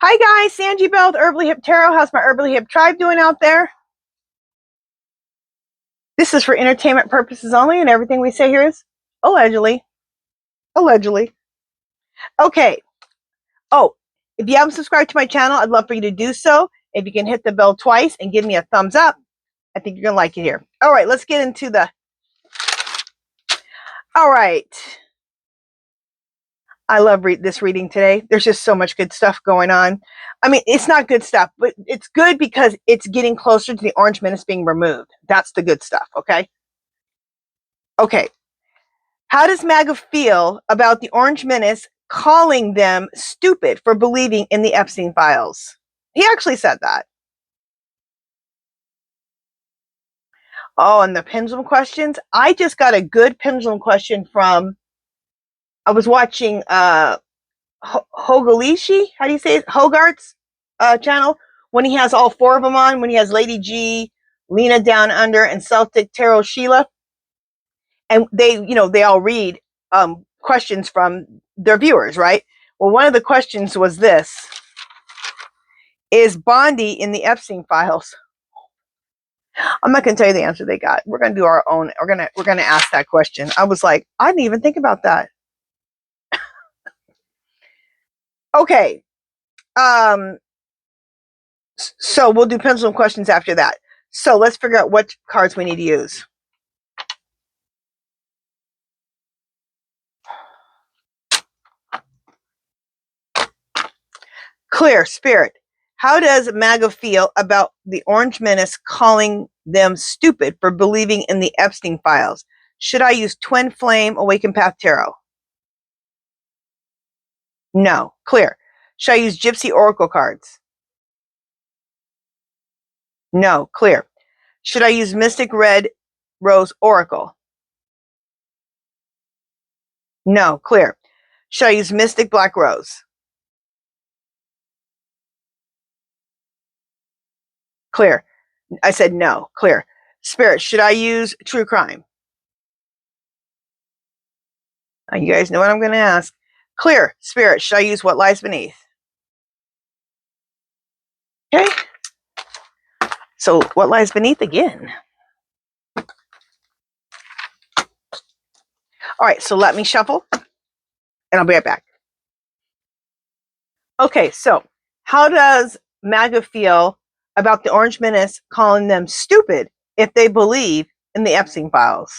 Hi guys, Sanji Bell with Herbally Hip Tarot. How's my Herbally Hip tribe doing out there? This is for entertainment purposes only, and everything we say here is allegedly. Allegedly. Okay. Oh, if you haven't subscribed to my channel, I'd love for you to do so. If you can hit the bell twice and give me a thumbs up, I think you're going to like it here. All right, let's get into the... All right. I love this reading today. There's just so much good stuff going on. I mean, it's not good stuff, but it's good because it's getting closer to the orange menace being removed. That's the good stuff, okay? Okay. How does Maga feel about the orange menace calling them stupid for believing in the Epstein files? He actually said that. Oh, and the pendulum questions. I just got a good pendulum question from, I was watching Hogalishi, how do you say it? Hogarth's channel, when he has all four of them on, when he has Lady G, Lena Down Under, and Celtic Tarot Sheila. And they all read questions from their viewers, right? Well, one of the questions was this: is Bondi in the Epstein files? I'm not going to tell you the answer they got. We're going to do our own. We're going to ask that question. I was like, I didn't even think about that. Okay. So we'll do pendulum questions after that. So let's figure out what cards we need to use. Clear, Spirit. How does Maga feel about the orange menace calling them stupid for believing in the Epstein files? Should I use Twin Flame Awakened Path Tarot? No. Clear. Should I use Gypsy Oracle cards? No. Clear. Should I use Mystic Red Rose Oracle? No. Clear. Should I use Mystic Black Rose? Clear. I said no. Clear. Spirit, should I use True Crime? You guys know what I'm going to ask. Clear. Spirit, should I use What Lies Beneath? Okay. So What Lies Beneath again? All right, so let me shuffle, and I'll be right back. Okay, so how does Maga feel about the orange menace calling them stupid if they believe in the Epstein files?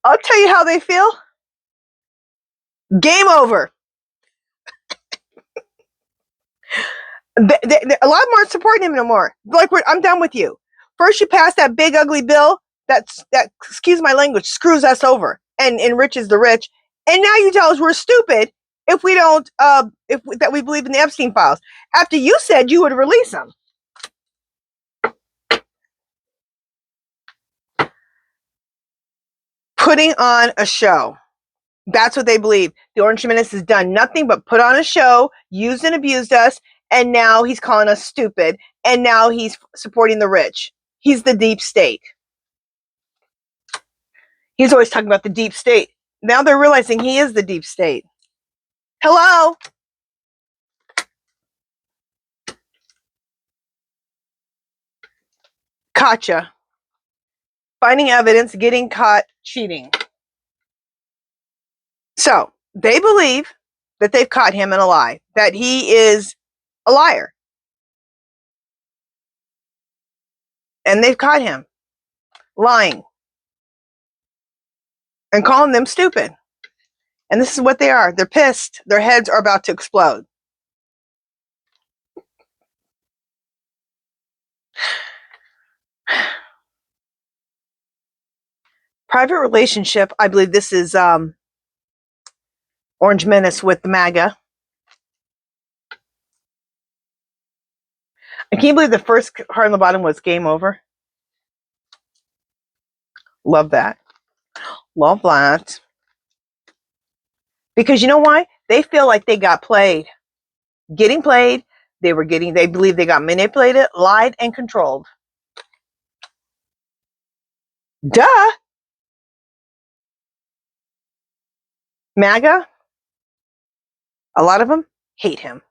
I'll tell you how they feel. Game over. A lot of them aren't supporting him no more. Like, I'm done with you. First, you pass that big ugly bill that, excuse my language, screws us over and enriches the rich. And now you tell us we're stupid if we don't, that we believe in the Epstein files. After you said you would release them. Putting on a show. That's what they believe. The Orange Menace has done nothing but put on a show, used and abused us, and now he's calling us stupid, and now he's supporting the rich. He's the deep state. He's always talking about the deep state. Now they're realizing he is the deep state. Hello? Gotcha. Finding evidence, getting caught, cheating. So they believe that they've caught him in a lie, that he is a liar. And they've caught him lying and calling them stupid. And this is what they are. They're pissed. Their heads are about to explode. Private relationship. I believe this is Orange Menace with the Maga. I can't believe the first card on the bottom was game over. Love that. Love that. Because you know why? They feel like they got played. Getting played. They believe they got manipulated, lied, and controlled. Duh. MAGA, a lot of them hate him.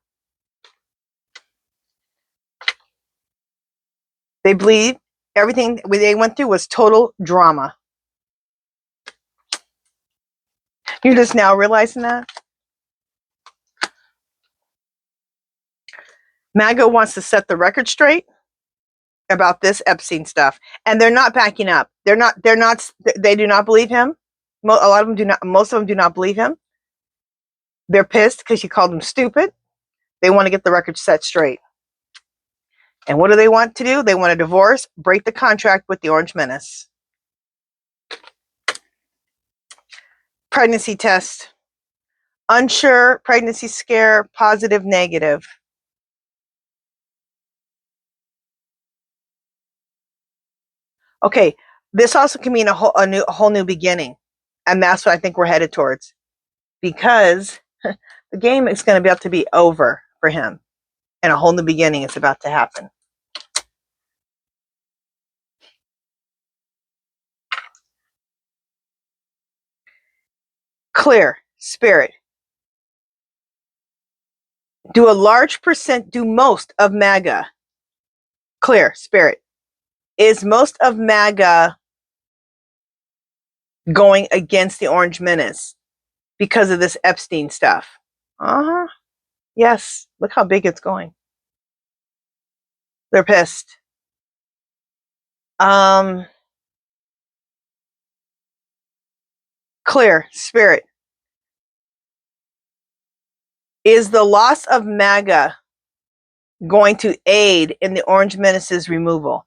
They believe everything they went through was total drama. You're just now realizing that? MAGA wants to set the record straight about this Epstein stuff, and they're not backing up. They do not believe him. A lot of them do not. Most of them do not believe him. They're pissed because she called them stupid. They want to get the record set straight. And what do they want to do? They want a divorce, break the contract with the Orange Menace. Pregnancy test. Unsure, pregnancy scare, positive, negative. Okay, this also can mean a whole new beginning. And that's what I think we're headed towards. Because the game is going to be about to be over for him. And a whole new beginning is about to happen. Clear, spirit. Do most of MAGA. Clear, spirit. Is most of MAGA going against the Orange Menace because of this Epstein stuff? Uh-huh. Yes. Look how big it's going. They're pissed. Clear, spirit. Is the loss of MAGA going to aid in the Orange Menace's removal?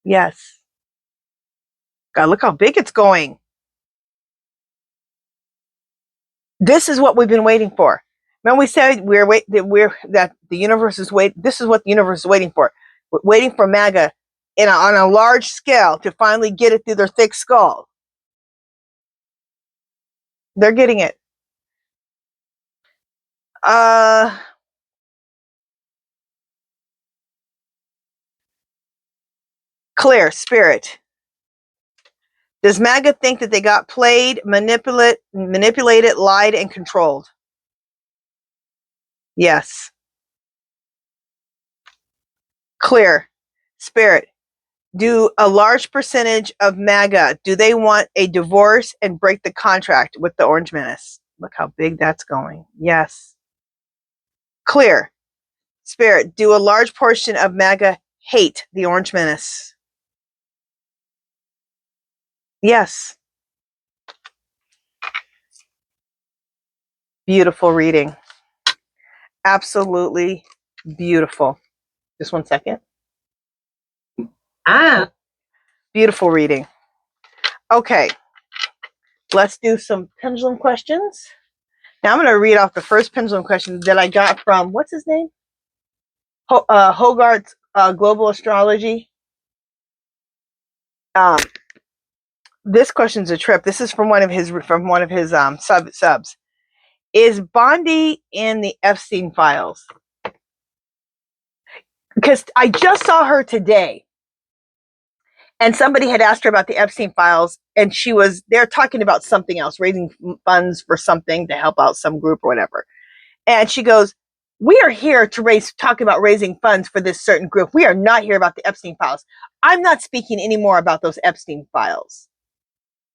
Yes. God, look how big it's going. This is what we've been waiting for. Remember we said that the universe is waiting. This is what the universe is waiting for. We're waiting for MAGA on a large scale to finally get it through their thick skull. They're getting it. Clear, spirit. Does MAGA think that they got played, manipulated, lied, and controlled? Yes. Clear, spirit. Do a large percentage of MAGA, do they want a divorce and break the contract with the Orange Menace? Look how big that's going. Yes. Clear, spirit. Do a large portion of MAGA hate the Orange Menace? Yes. Beautiful reading. Absolutely beautiful. Just one second. Beautiful reading. Okay. Let's do some pendulum questions. Now I'm going to read off the first pendulum question that I got from, what's his name? Hogarth's Global Astrology. This question's a trip. This is from one of his subs. Is Bondi in the Epstein files? Because I just saw her today, and somebody had asked her about the Epstein files, and they're talking about something else, raising funds for something to help out some group or whatever. And she goes, "We are here to talk about raising funds for this certain group. We are not here about the Epstein files. I'm not speaking anymore about those Epstein files."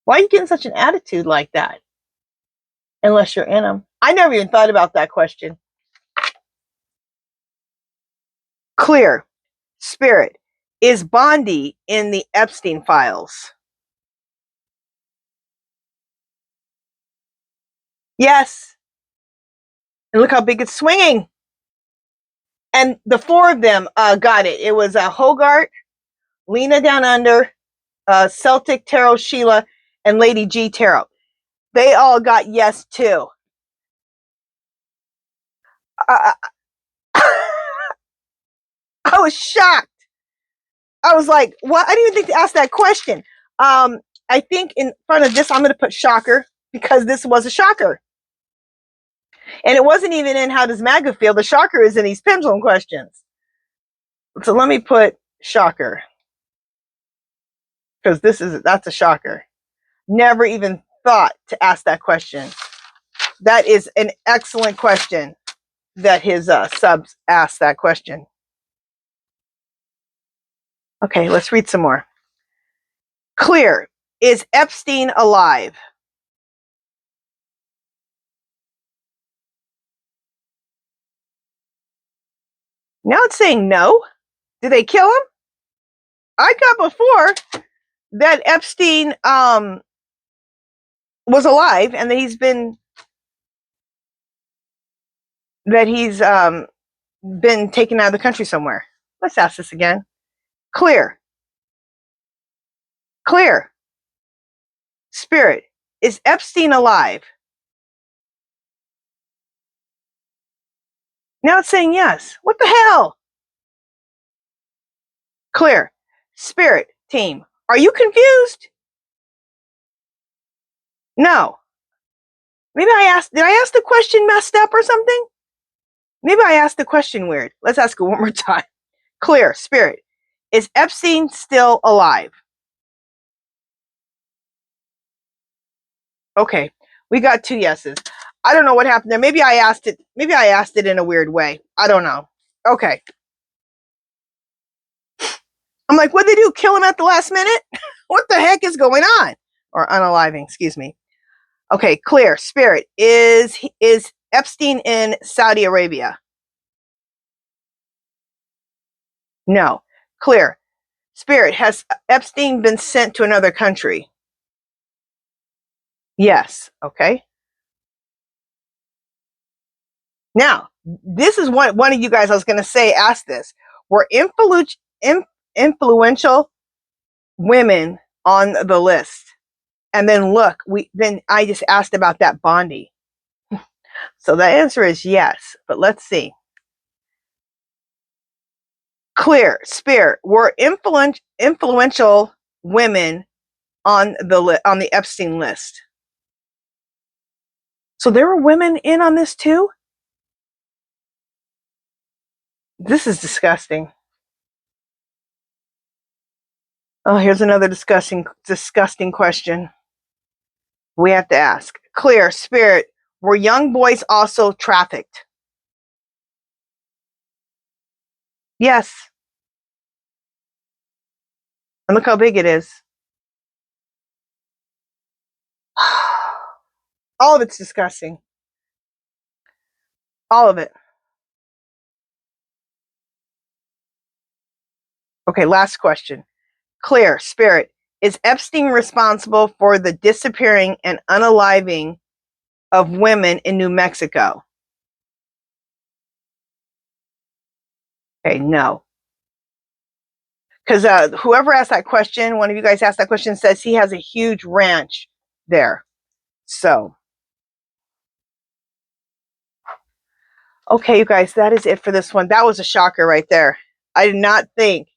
Why are you getting such an attitude like that? Unless you're in them. I never even thought about that question. Clear, spirit. Is Bondi in the Epstein files? Yes. And look how big it's swinging. And the four of them got it. It was Hogarth, Lena Down Under, Celtic Tarot Sheila, and Lady G Tarot. They all got yes too. I was shocked. I was like, what? I didn't even think to ask that question. I think in front of this, I'm going to put shocker because this was a shocker. And it wasn't even in how does MAGA feel. The shocker is in these pendulum questions. So let me put shocker. Because that's a shocker. Never even thought to ask that question. That is an excellent question that his subs asked that question. Okay, let's read some more. Clear. Is Epstein alive? Now it's saying no. Did they kill him? I got before that Epstein was alive and that he's been taken out of the country somewhere. Let's ask this again. Clear. Clear. Spirit. Is Epstein alive? Now it's saying yes. What the hell? Clear. Spirit team. Are you confused? No. Maybe did I ask the question messed up or something? Maybe I asked the question weird. Let's ask it one more time. Clear. Spirit. Is Epstein still alive? Okay. We got 2 yeses. I don't know what happened there. Maybe I asked it in a weird way. I don't know. Okay. I'm like, what'd they do? Kill him at the last minute? What the heck is going on? Or unaliving, excuse me. Okay, clear. Spirit. Is Epstein in Saudi Arabia? No. Clear. Spirit. Has Epstein been sent to another country? Yes. Okay. Now, this is one of you guys I was going to say asked this. Were influential women on the list? And then look, then I just asked about that Bondi. So the answer is yes, but let's see. Clear. Spirit. Were influential women on the Epstein list? So there were women in on this too? This is disgusting. Oh, here's another disgusting question we have to ask. Clear. Spirit. Were young boys also trafficked? Yes. And look how big it is. All of it's disgusting. All of it. Okay, last question. Clear. Spirit. Is Epstein responsible for the disappearing and unaliving of women in New Mexico? Okay, no. Because whoever asked that question, one of you guys asked that question, says he has a huge ranch there. So, okay, you guys, that is it for this one. That was a shocker right there. I did not think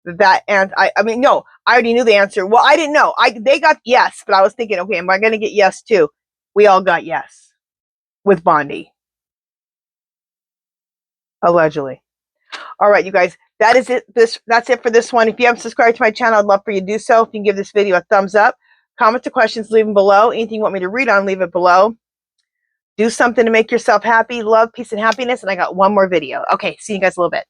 that, and I mean, no, I already knew the answer. Well, I didn't know. They got yes, but I was thinking, okay, am I going to get yes too? We all got yes with Bondi, allegedly. All right, you guys, that is it. That's it for this one. If you haven't subscribed to my channel, I'd love for you to do so. If you can give this video a thumbs up, comment the questions, leave them below. Anything you want me to read on, leave it below. Do something to make yourself happy. Love, peace, and happiness. And I got one more video. Okay, see you guys a little bit.